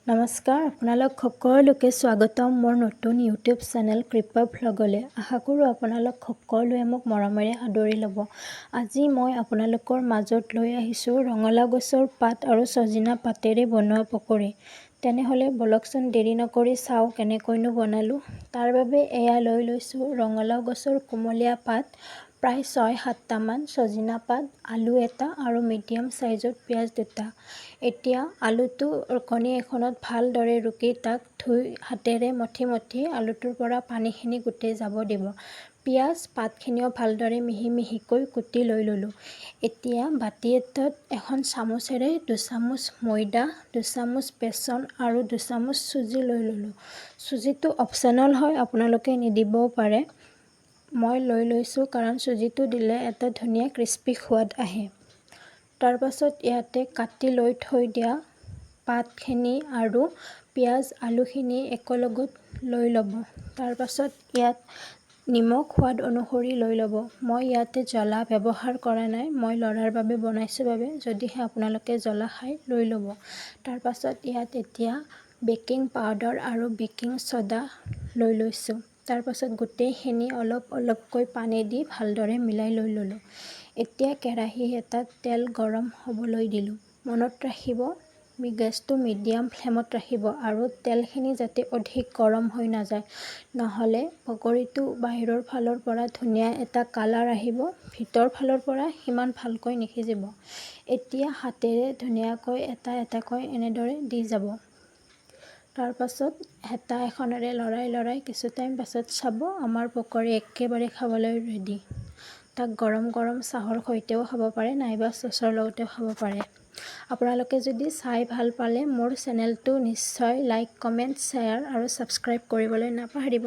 নমস্কাৰ, আপোনালোক সকলোকে স্বাগতম মোৰ নতুন ইউটিউব চেনেল কৃপা ভ্লগলৈ। আশা কৰোঁ আপোনালোক সকলোৱে মোক মৰমেৰে আদৰি ল'ব। আজি মই আপোনালোকৰ মাজত লৈ আহিছোঁ ৰঙালাও গছৰ পাত আৰু ছজিনা পাতেৰে বনোৱা পকৰি। তেনেহ'লে বলকচোন দেৰি নকৰি চাওঁ কেনেকৈনো বনালোঁ। তাৰ বাবে এয়া লৈ লৈছোঁ ৰঙালাও গছৰ কুমলীয়া পাত প্ৰায় ৬-৭টামান, ছজিনা পাত, আলু এটা আৰু মিডিয়াম চাইজত পিঁয়াজ দুটা। এতিয়া আলুটো কণী এখনত ভালদৰে ৰুকি তাক ধুই হাতেৰে মঠি মঠি আলুটোৰ পৰা পানীখিনি গোটেই যাব দিব। পিঁয়াজ পাতখিনিও ভালদৰে মিহি মিহিকৈ কুটি লৈ ল'লোঁ। এতিয়া বাতি এটাত এখন চামুচেৰে ২ চামুচ ময়দা, ২ চামুচ বেচন আৰু ২ চামুচ চুজি লৈ ল'লোঁ। চুজিটো অপশ্যনেল হয়, আপোনালোকে নিদিবও পাৰে। মই লৈ লৈছোঁ কাৰণ চুজিটো দিলে এটা ধুনীয়া ক্ৰিস্পি সোৱাদ আহে। তাৰ পাছত ইয়াতে কাটি লৈ থৈ দিয়া পাতখিনি আৰু পিঁয়াজ আলুখিনি একেলগত লৈ ল'ব। তাৰ পাছত ইয়াত নিমখ সোৱাদ অনুসৰি লৈ ল'ব। মই ইয়াতে জ্বলা ব্যৱহাৰ কৰা নাই, মই ল'ৰাৰ বাবে বনাইছোঁ বাবে, যদিহে আপোনালোকে জ্বলা খায় লৈ ল'ব। তাৰ পাছত ইয়াত এতিয়া বেকিং পাউডাৰ আৰু বেকিং ছ'ডা লৈ লৈছোঁ। তাৰ পাছত গোটেইখিনি অলপ অলপকৈ পানী দি ভালদৰে মিলাই লৈ ল'লোঁ। এতিয়া কেৰাহী এটাত তেল গৰম হ'বলৈ দিলোঁ। মনত ৰাখিব গেছটো মিডিয়াম ফ্লেমত ৰাখিব আৰু তেলখিনি যাতে অধিক গৰম হৈ নাযায়, নহ'লে পকৰিটো বাহিৰৰ ফালৰ পৰা ধুনীয়া এটা কালাৰ আহিব, ভিতৰ ফালৰ পৰা সিমান ভালকৈ নিসিজিব। এতিয়া হাতেৰে ধুনীয়াকৈ এটা এটাকৈ এনেদৰে দি যাব। তাৰ পাছত হেতা এখনেৰে লৰাই লৰাই কিছু টাইম পাছত চাব আমাৰ পকৰি একেবাৰে খাবলৈ ৰেডি। তাক গৰম গৰম চাহৰ সৈতেও খাব পাৰে নাইবা চচৰ লগতেও খাব পাৰে। আপোনালোকে যদি চাই ভাল পালে মোৰ চেনেলটো নিশ্চয় লাইক, কমেণ্ট, শ্বেয়াৰ আৰু ছাবস্ক্ৰাইব কৰিবলৈ নাপাহৰিব।